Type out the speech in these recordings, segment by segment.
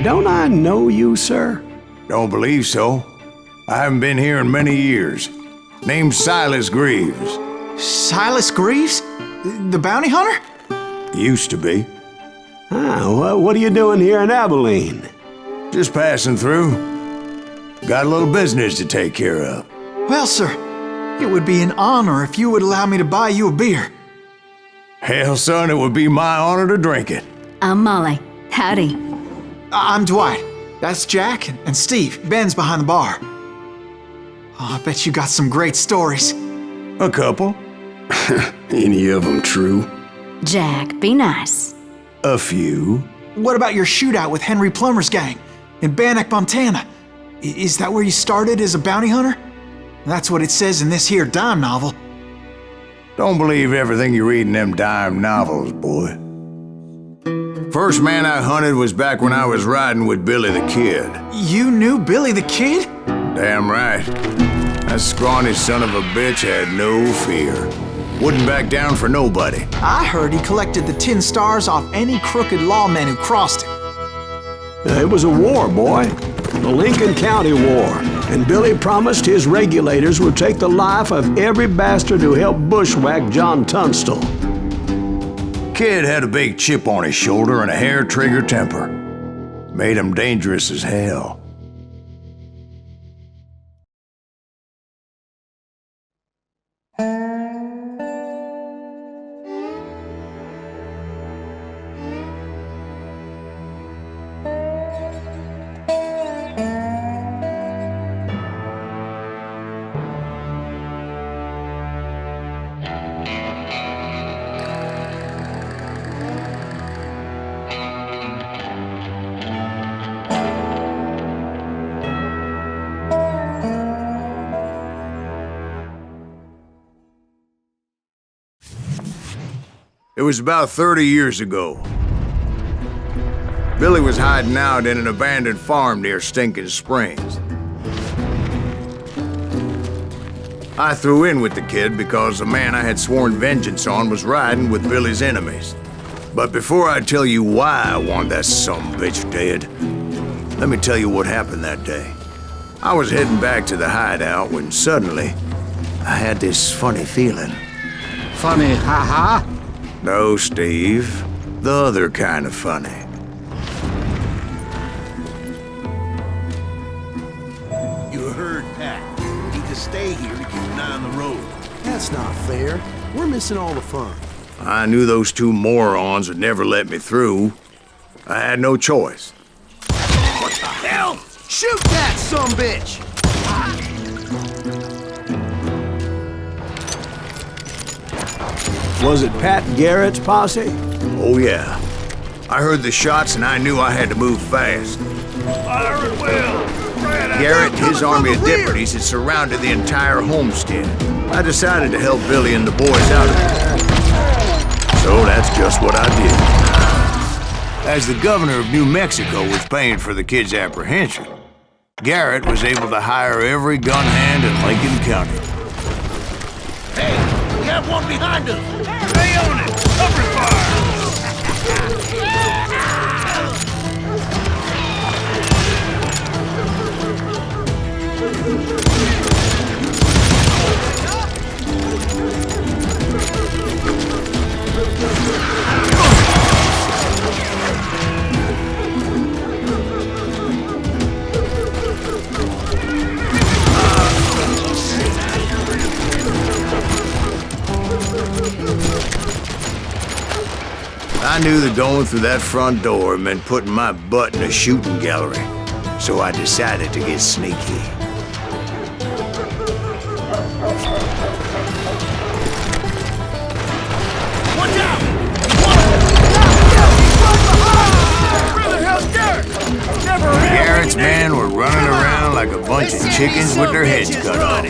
don't I know you, sir? Don't believe so. I haven't been here in many years. Name's Silas Greaves. Silas Greaves? The bounty hunter? Used to be. Well, what are you doing here in Abilene? Just passing through. Got a little business to take care of. Well, sir, it would be an honor if you would allow me to buy you a beer. Hell, son, it would be my honor to drink it. I'm Molly. Howdy. I'm Dwight. That's Jack and Steve. Ben's behind the bar. Oh, I bet you got some great stories. A couple. Any of them true? Jack, be nice. A few. What about your shootout with Henry Plummer's gang in Bannock, Montana? Is that where you started as a bounty hunter? That's what it says in this here dime novel. Don't believe everything you read in them dime novels, boy. First man I hunted was back when I was riding with Billy the Kid. You knew Billy the Kid? Damn right. That scrawny son of a bitch had no fear. Wouldn't back down for nobody. I heard he collected the 10 stars off any crooked lawmen who crossed him. It was a war, boy. The Lincoln County War. And Billy promised his regulators would take the life of every bastard who helped bushwhack John Tunstall. Kid had a big chip on his shoulder and a hair-trigger temper. Made him dangerous as hell. It was about 30 years ago. Billy was hiding out in an abandoned farm near Stинkin-Spрингs. I threw in with the kid because the man I had sworn vengeance on was riding with Billy's enemies. But before I tell you why I want that sumbitch dead, let me tell you what happened that day. I was heading back to the hideout when suddenly I had this funny feeling. Funny, ha-ha? No, Steve. The other kind of funny. You heard Pat. You need to stay here to keep an eye on the road. That's not fair. We're missing all the fun. I knew those two morons would never let me through. I had no choice. What the hell? Shoot that sumbitch! Was it Pat Garrett's posse? Oh, yeah. I heard the shots and I knew I had to move fast. Fire at will! Garrett and his army of deputies had surrounded the entire homestead. I decided to help Billy and the boys out of it. So that's just what I did. As the governor of New Mexico was paying for the kid's apprehension, Garrett was able to hire every gun hand in Lincoln County. Hey, we have one behind us! Stay on it! Cover fire! I knew that going through that front door meant putting my butt in a shooting gallery, so I decided to get sneaky. Watch out! Where the hell's Garrett? Never Garrett's men were running around like a bunch of chickens with their heads cut off.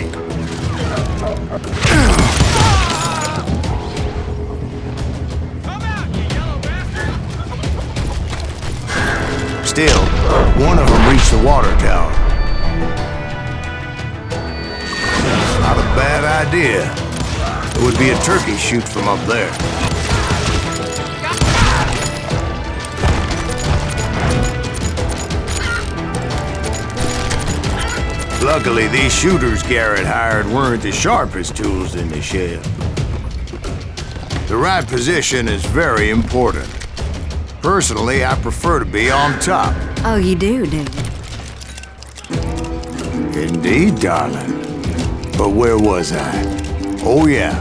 Still, one of them reached the water tower. Not a bad idea. It would be a turkey shoot from up there. Luckily, these shooters Garrett hired weren't the sharpest tools in the shed. The right position is very important. Personally, I prefer to be on top. Oh, you do you? Indeed, darling. But where was I? Oh, yeah.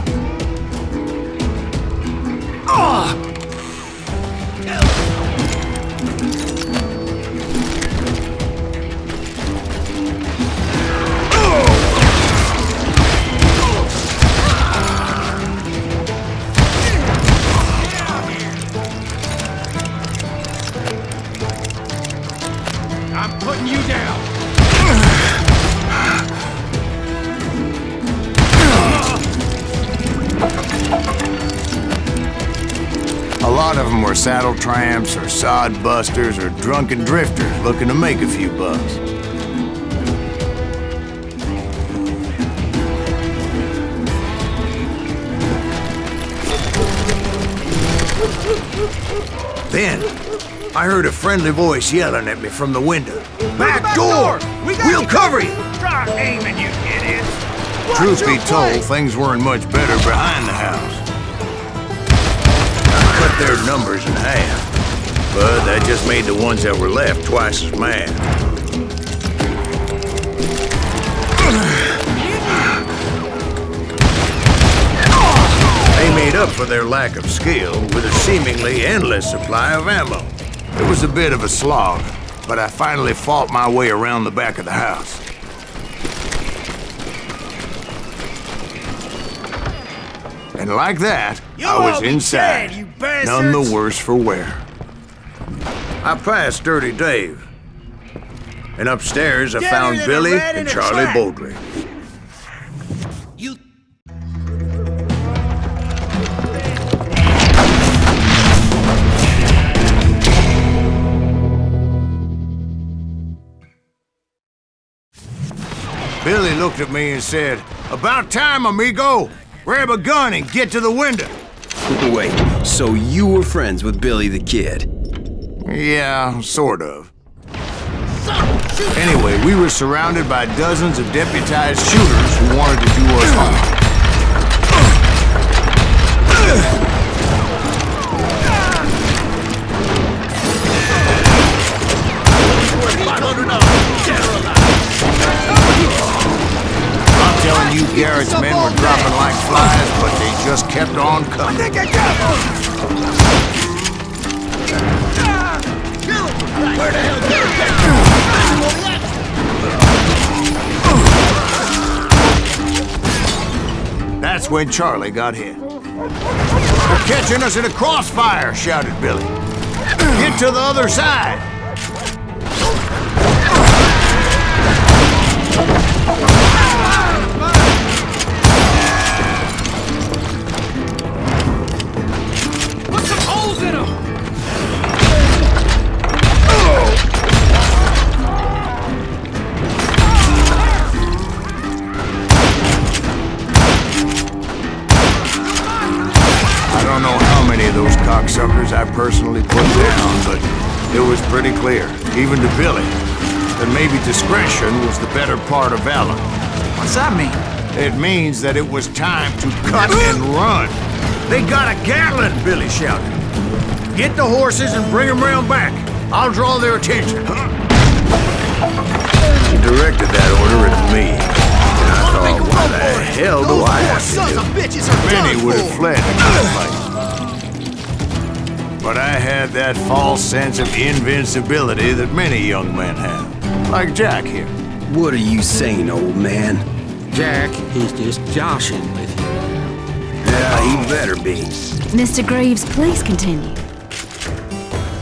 I'm putting you down. A lot of them were saddle tramps or sod busters or drunken drifters looking to make a few bucks. Then, I heard a friendly voice yelling at me from the window. Back door! We'll cover you! Start aiming, you idiots! Truth be told, things weren't much better behind the house. I cut their numbers in half, but that just made the ones that were left twice as mad. They made up for their lack of skill with a seemingly endless supply of ammo. It was a bit of a slog, but I finally fought my way around the back of the house. And like that, I was inside, none the worse for wear. I passed Dirty Dave, and upstairs I found Billy and Charlie Bowdry. Billy looked at me and said, "About time, amigo. Grab a gun and get to the window." Wait, so you were friends with Billy the Kid? Yeah, sort of. Anyway, we were surrounded by dozens of deputized shooters who wanted to do us harm. I'm telling you, Garrett's men were dropping like flies, but they just kept on coming. I think I got one! Where the hell That's when Charlie got hit. "They're catching us in a crossfire," shouted Billy. "Get to the other side!" Put some holes in them! I don't know how many of those cocksuckers I personally put down, but it was pretty clear, even to Billy, that maybe discretion was the better part of valor. What's that mean? It means that it was time to cut and run. "They got a Gatling," Billy shouted. "Get the horses and bring them round back. I'll draw their attention." He directed that order at me. And I thought, why the hell do I have to do it? Many would have fled in that fight. But I had that false sense of invincibility that many young men have. Like Jack here. What are you saying, old man? Jack, he's just joshing with you. Yeah, he better be. Mr. Greaves, please continue.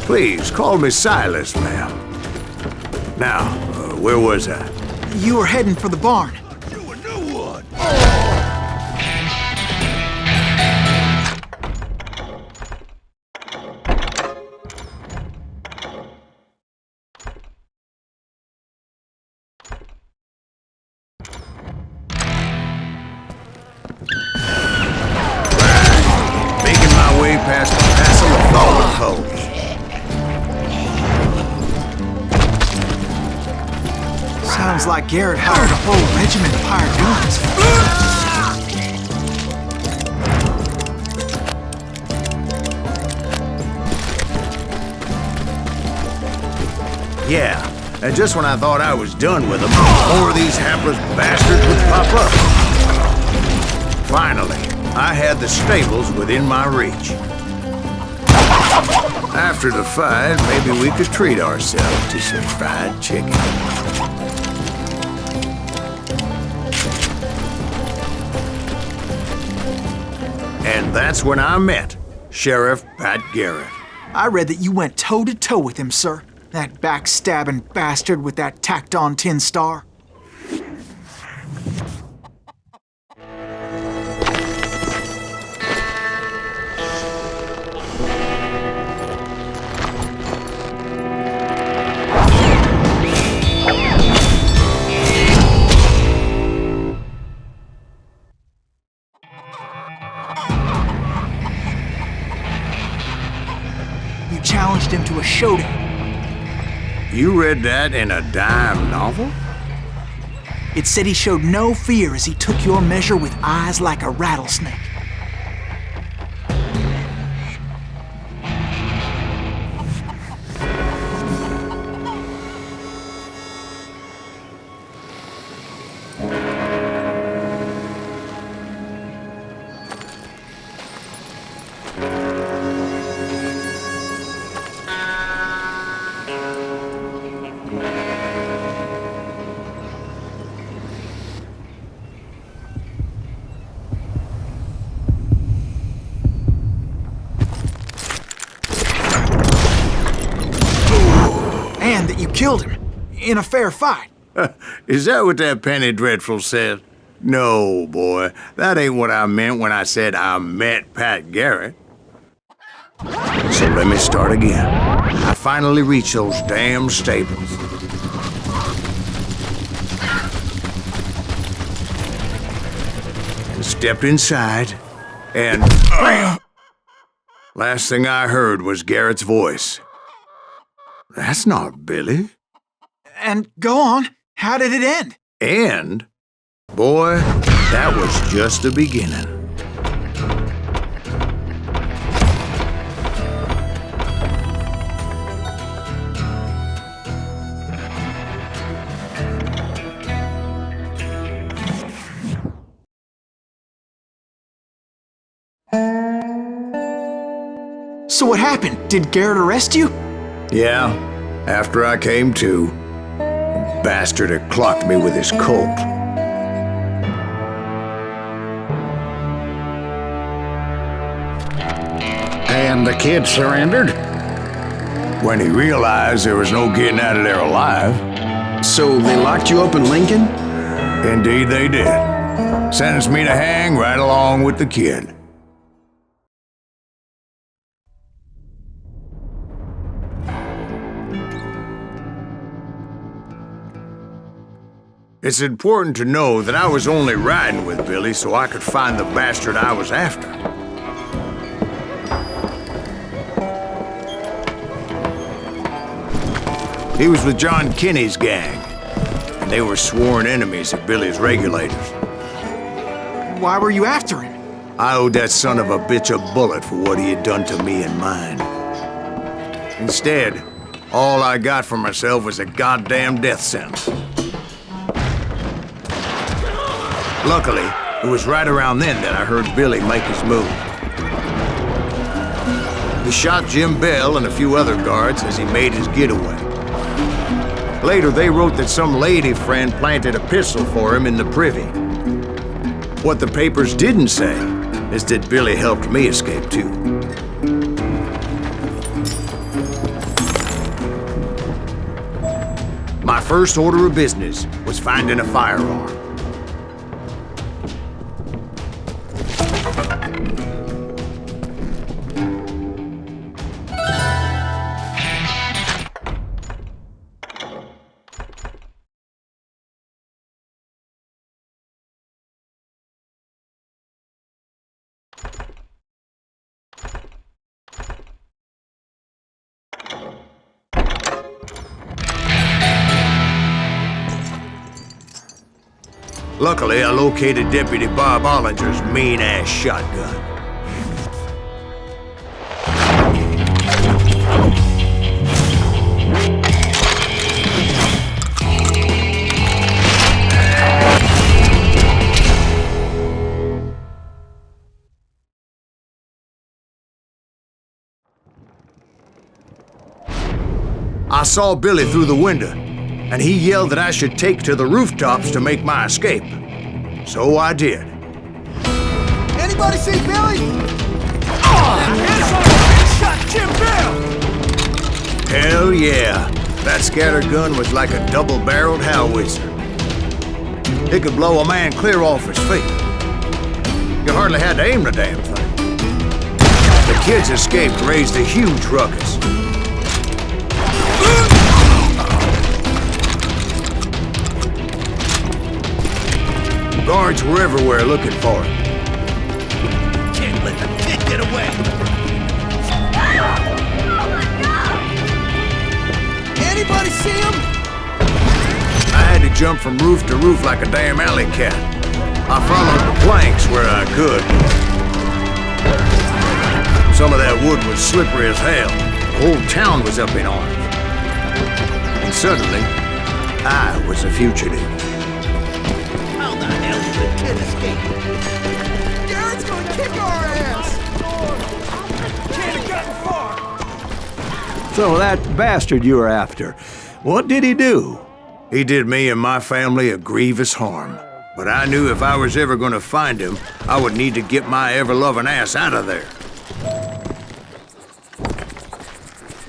Please, call me Silas, ma'am. Now, where was I? You were heading for the barn. Making my way past the passel of fallen foes. Sounds like Garrett hired a whole regiment of hired guns. Yeah, and just when I thought I was done with them, more of these hapless bastards would pop up. Finally, I had the stables within my reach. After the fight, maybe we could treat ourselves to some fried chicken. And that's when I met Sheriff Pat Garrett. I read that you went toe-to-toe with him, sir. That backstabbing bastard with that tacked-on tin star. You challenged him to a showdown. You read that in a dime novel? It said he showed no fear as he took your measure with eyes like a rattlesnake. And that you killed him in a fair fight. Is that what that Penny Dreadful said? No, boy. That ain't what I meant when I said I met Pat Garrett. So let me start again. I finally reached those damn stables. And stepped inside, and... last thing I heard was Garrett's voice. That's not Billy. And go on, how did it end? And, boy, that was just the beginning. So what happened? Did Garrett arrest you? Yeah, after I came to, the bastard had clocked me with his Colt. And the kid surrendered? When he realized there was no getting out of there alive. So they locked you up in Lincoln? Indeed they did. Sentenced me to hang right along with the kid. It's important to know that I was only riding with Billy so I could find the bastard I was after. He was with John Kinney's gang, and they were sworn enemies of Billy's regulators. Why were you after him? I owed that son of a bitch a bullet for what he had done to me and mine. Instead, all I got for myself was a goddamn death sentence. Luckily, it was right around then that I heard Billy make his move. He shot Jim Bell and a few other guards as he made his getaway. Later, they wrote that some lady friend planted a pistol for him in the privy. What the papers didn't say is that Billy helped me escape too. My first order of business was finding a firearm. Luckily, I located Deputy Bob Ollinger's mean-ass shotgun. I saw Billy through the window, and he yelled that I should take to the rooftops to make my escape. So I did. Anybody see Billy? Shot Jim Bill! Hell yeah. That scatter gun was like a double-barreled howitzer. It could blow a man clear off his feet. You hardly had to aim the damn thing. The kids escaped raised a huge ruckus. Guards were everywhere looking for him. Can't let the kid get away. Anybody see him? I had to jump from roof to roof like a damn alley cat. I followed the planks where I could. Some of that wood was slippery as hell. The whole town was up in arms. And suddenly, I was a fugitive. How the hell did the kid escape? Garrett's gonna kick our ass! Can't have gotten far! So that bastard you were after, what did he do? He did me and my family a grievous harm. But I knew if I was ever gonna find him, I would need to get my ever-loving ass out of there.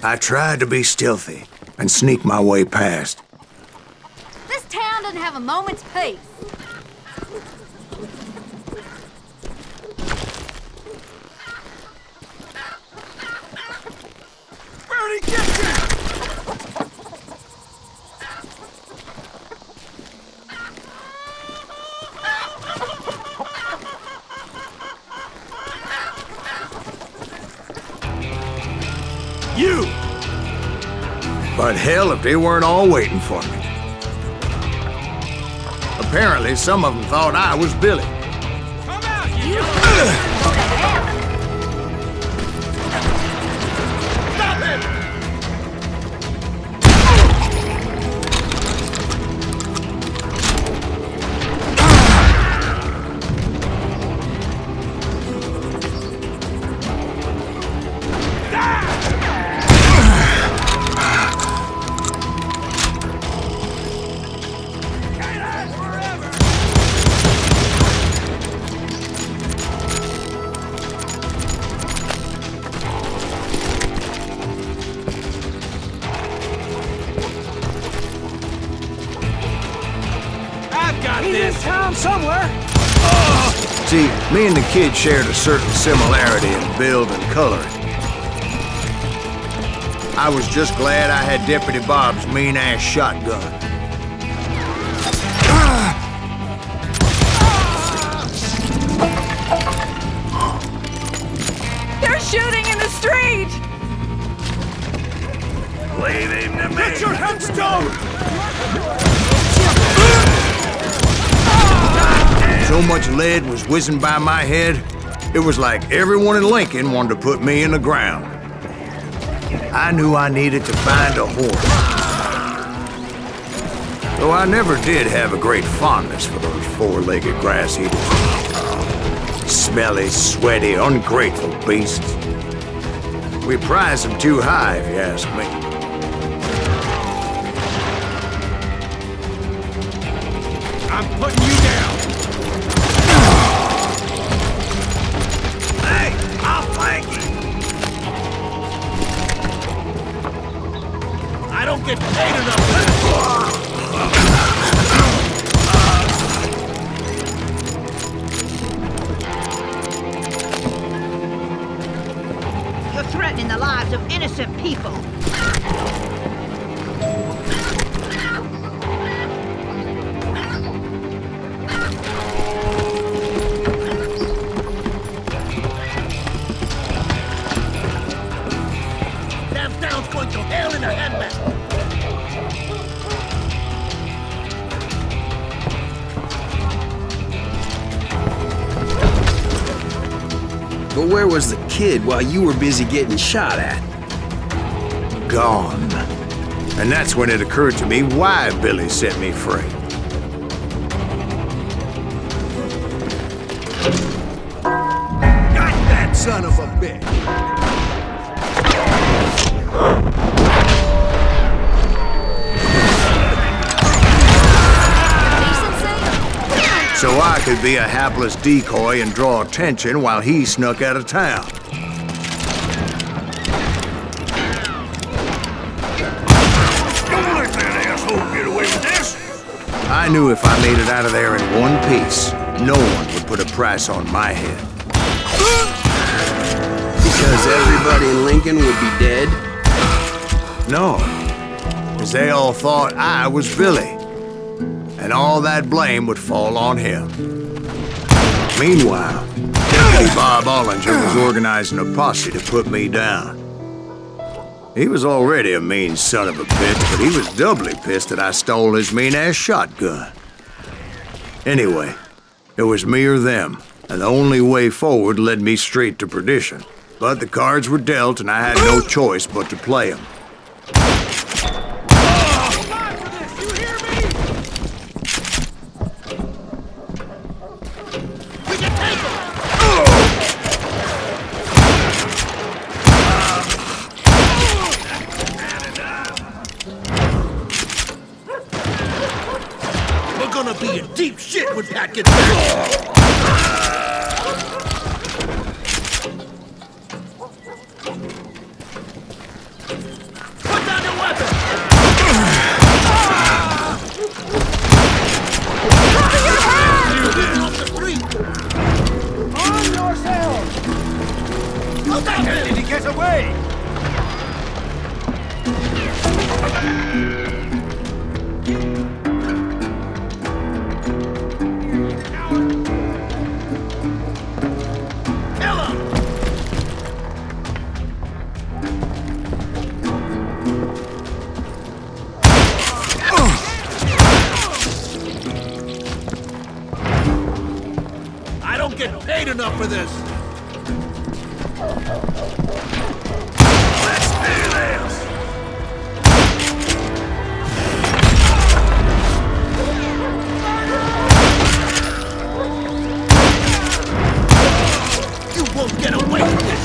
I tried to be stealthy and sneak my way past. This town doesn't have a moment's peace. Where'd he get you? You! But hell if they weren't all waiting for me. Apparently, some of them thought I was Billy. Come out, you! Stop him! He's in town somewhere. See, me and the kid shared a certain similarity in build and coloring. I was just glad I had Deputy Bob's mean-ass shotgun. They're shooting in the street! Leave him to me. Get your headstone! So much lead was whizzing by my head, it was like everyone in Lincoln wanted to put me in the ground. I knew I needed to find a horse. Though I never did have a great fondness for those four-legged grass eaters. Smelly, sweaty, ungrateful beasts. We prize them too high, if you ask me. I'm putting you down! Hey, I'll flank you! I don't get paid enough. You're threatening the lives of innocent people. Damn town's going to hell in a handbasket. But where was the kid while you were busy getting shot at? Gone. And that's when it occurred to me why Billy set me free. Got that son of a bitch! So I could be a hapless decoy and draw attention while he snuck out of town. Don't let that asshole get away with this! I knew if I made it out of there in one piece, no one would put a price on my head. Because everybody in Lincoln would be dead? No, because they all thought I was Billy. And all that blame would fall on him. Meanwhile, Deputy Bob Ollinger was organizing a posse to put me down. He was already a mean son of a bitch, but he was doubly pissed that I stole his mean-ass shotgun. Anyway, it was me or them, and the only way forward led me straight to perdition. But the cards were dealt, and I had no choice but to play them. We're gonna be in deep shit when Pat gets back! Put down your weapon! Off the street! On yourself! Stop him! Did he get away? Kill him! I don't get paid enough for this! Let's do this! You won't get away from this!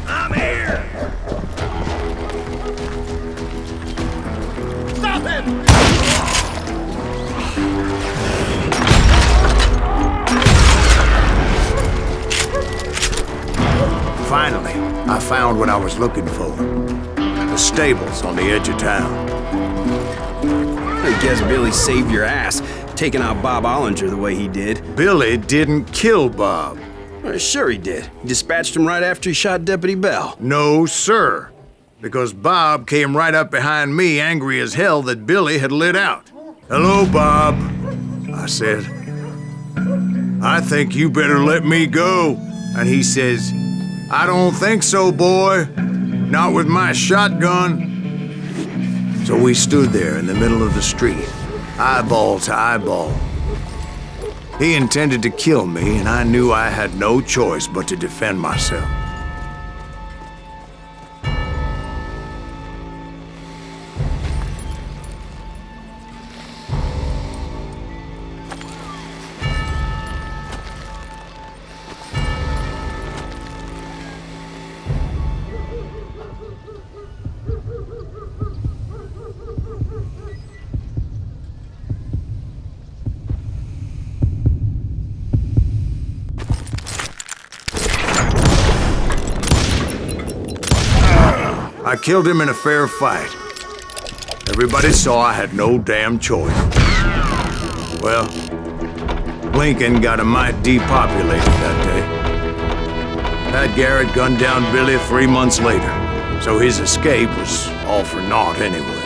I'm here! Stop him! Finally, I found what I was looking for. The stables on the edge of town. I guess Billy saved your ass, taking out Bob Ollinger the way he did. Billy didn't kill Bob. Well, sure he did. He dispatched him right after he shot Deputy Bell. No, sir. Because Bob came right up behind me, angry as hell that Billy had lit out. "Hello, Bob," I said. "I think you better let me go." And he says, "I don't think so, boy. Not with my shotgun." So we stood there in the middle of the street, eyeball to eyeball. He intended to kill me, and I knew I had no choice but to defend myself. I killed him in a fair fight. Everybody saw I had no damn choice. Well, Lincoln got a mite depopulated that day. Pat Garrett gunned down Billy 3 months later, so his escape was all for naught anyway.